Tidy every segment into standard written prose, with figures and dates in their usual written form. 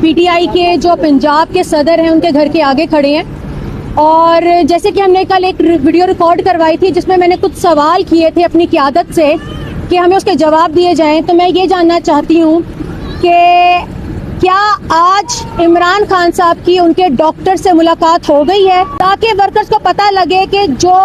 P T I کے جو پنجاب کے صدر ہیں ان کے گھر کے آگے کھڑے ہیں، اور جیسے کہ ہم نے کل ایک ویڈیو ریکارڈ کروائی تھی جس میں نے کچھ سوال کیے تھے اپنی قیادت سے کہ ہمیں اس کے جواب دیے جائیں، تو میں یہ جاننا چاہتی ہوں کہ کیا آج عمران خان صاحب کی ان کے ڈاکٹر سے ملاقات ہو گئی ہے تاکہ ورکرز کو پتہ لگے کہ جو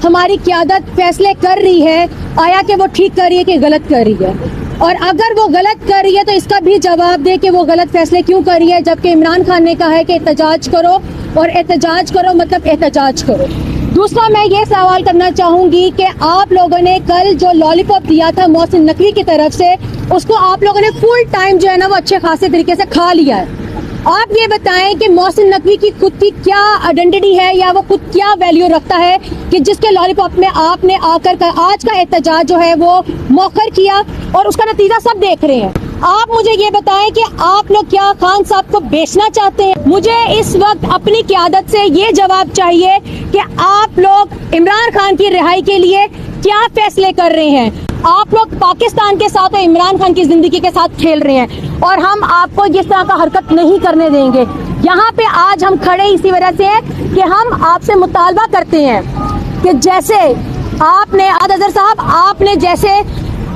ہماری قیادت فیصلے کر رہی ہے آیا کہ وہ ٹھیک کر رہی ہے کہ غلط کر رہی ہے، اور اگر وہ غلط کر رہی ہے تو اس کا بھی جواب دے کہ وہ غلط فیصلے کیوں کر رہی ہے، جبکہ عمران خان نے کہا ہے کہ احتجاج کرو، اور احتجاج کرو مطلب احتجاج کرو۔ دوسرا میں یہ سوال کرنا چاہوں گی کہ آپ لوگوں نے کل جو لالی پاپ دیا تھا محسن نقوی کی طرف سے، اس کو آپ لوگوں نے فل ٹائم جو ہے نا وہ اچھے خاصے طریقے سے کھا لیا ہے۔ آپ یہ بتائیں کہ محسن نقوی کی خود کی کیا آئیڈینٹی ہے یا وہ خود کیا ویلیو رکھتا ہے کہ جس کے لالی پاپ میں آپ نے آ کر آج کا احتجاج جو ہے وہ مؤخر کیا، اور اس کا نتیجہ سب دیکھ رہے ہیں۔ آپ مجھے یہ بتائیں کہ آپ لوگ کیا خان صاحب کو بیچنا چاہتے ہیں؟ مجھے اس وقت اپنی قیادت سے یہ جواب چاہیے کہ آپ لوگ عمران خان کی رہائی کے لیے کیا فیصلے کر رہے ہیں؟ آپ لوگ پاکستان کے ساتھ اور عمران خان کی زندگی کے ساتھ کھیل رہے ہیں، اور ہم آپ کو جس طرح کا حرکت نہیں کرنے دیں گے۔ یہاں پہ آج ہم کھڑے اسی وجہ سے ہیں کہ ہم آپ سے مطالبہ کرتے ہیں کہ جیسے آپ نے اظہر صاحب آپ نے جیسے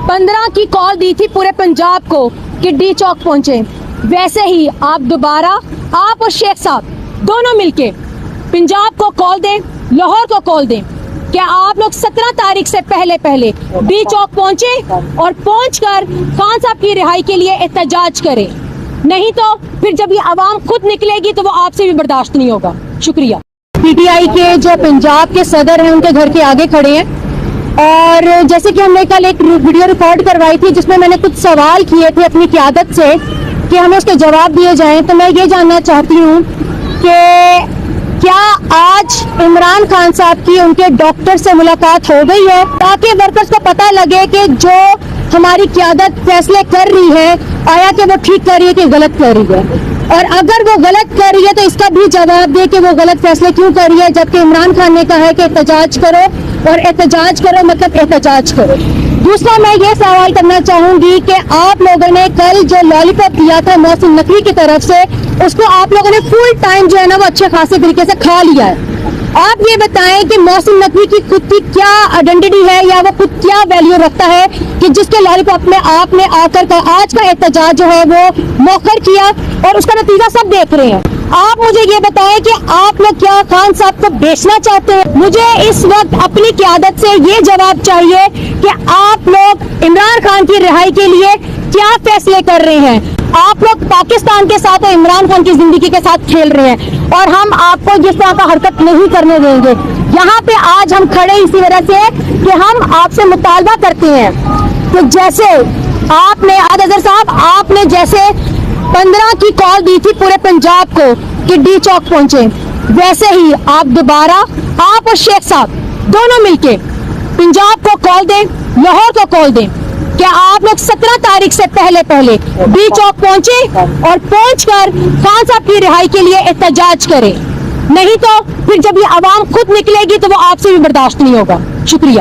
15 کی کال دی تھی پورے پنجاب کو کہ ڈی چوک پہنچے، ویسے ہی آپ دوبارہ آپ اور شیخ صاحب دونوں مل کے پنجاب کو کال دیں، لاہور کو کال دیں کہ آپ لوگ 17 تاریخ سے پہلے ڈی چوک پہنچے اور پہنچ کر خان صاحب کی رہائی کے لیے احتجاج کریں، نہیں تو پھر جب یہ عوام خود نکلے گی تو وہ آپ سے بھی برداشت نہیں ہوگا۔ شکریہ۔ پی ٹی آئی کے جو پنجاب کے صدر ہیں ان کے گھر کے آگے کھڑے ہیں، اور جیسے کہ ہم نے کل ایک ویڈیو ریکارڈ کروائی تھی جس میں نے کچھ سوال کیے تھے اپنی قیادت سے کہ ہمیں اس کے جواب دیے جائیں، تو میں یہ جاننا چاہتی ہوں کہ کیا آج عمران خان صاحب کی ان کے ڈاکٹر سے ملاقات ہو گئی ہے تاکہ ورکرز کو پتہ لگے کہ جو ہماری قیادت فیصلے کر رہی ہے آیا کہ وہ ٹھیک کر رہی ہے کہ غلط کر رہی ہے، اور اگر وہ غلط کر رہی ہے تو اس کا بھی جواب دے کہ وہ غلط فیصلے کیوں کر رہی ہے، جبکہ عمران خان نے کہا ہے کہ احتجاج کرو، اور احتجاج کرو مطلب احتجاج کرو۔ دوسرا میں یہ سوال کرنا چاہوں گی کہ آپ لوگوں نے کل جو لالی پاپ دیا تھا محسن نقوی کی طرف سے، اس کو آپ لوگوں نے فل ٹائم جو ہے نا وہ اچھے خاصے طریقے سے کھا لیا ہے۔ آپ یہ بتائیں کہ محسن نقوی کی خود کی کیا آئیڈینٹی ہے یا وہ خود کیا ویلیو رکھتا ہے کہ جس کے لالی پاپ میں آپ نے آ کر آج کا احتجاج جو ہے وہ مؤخر کیا، اور اس کا نتیجہ سب دیکھ رہے ہیں۔ آپ مجھے یہ بتائیں کہ آپ لوگ کیا خان صاحب کو بیچنا چاہتے ہیں؟ مجھے اس وقت اپنی قیادت سے یہ جواب چاہیے کہ آپ لوگ عمران خان کی رہائی کے لیے کیا فیصلے کر رہے ہیں؟ آپ لوگ پاکستان کے ساتھ اور عمران خان کی زندگی کے ساتھ کھیل رہے ہیں، اور ہم آپ کو جس طرح کا حرکت نہیں کرنے دیں گے۔ یہاں پہ آج ہم کھڑے اسی وجہ سے کہ ہم آپ سے مطالبہ کرتے ہیں کہ جیسے آپ نے اظہر صاحب آپ نے جیسے 15 کی کال دی تھی پورے پنجاب کو کہ ڈی چوک پہنچے، ویسے ہی آپ دوبارہ آپ اور شیخ صاحب دونوں مل کے پنجاب کو کال دیں، لاہور کو کال دیں کہ آپ لوگ 17 تاریخ سے پہلے ڈی چوک پہنچے اور پہنچ کر خان صاحب کی رہائی کے لیے احتجاج کریں، نہیں تو پھر جب یہ عوام خود نکلے گی تو وہ آپ سے بھی برداشت نہیں ہوگا۔ شکریہ۔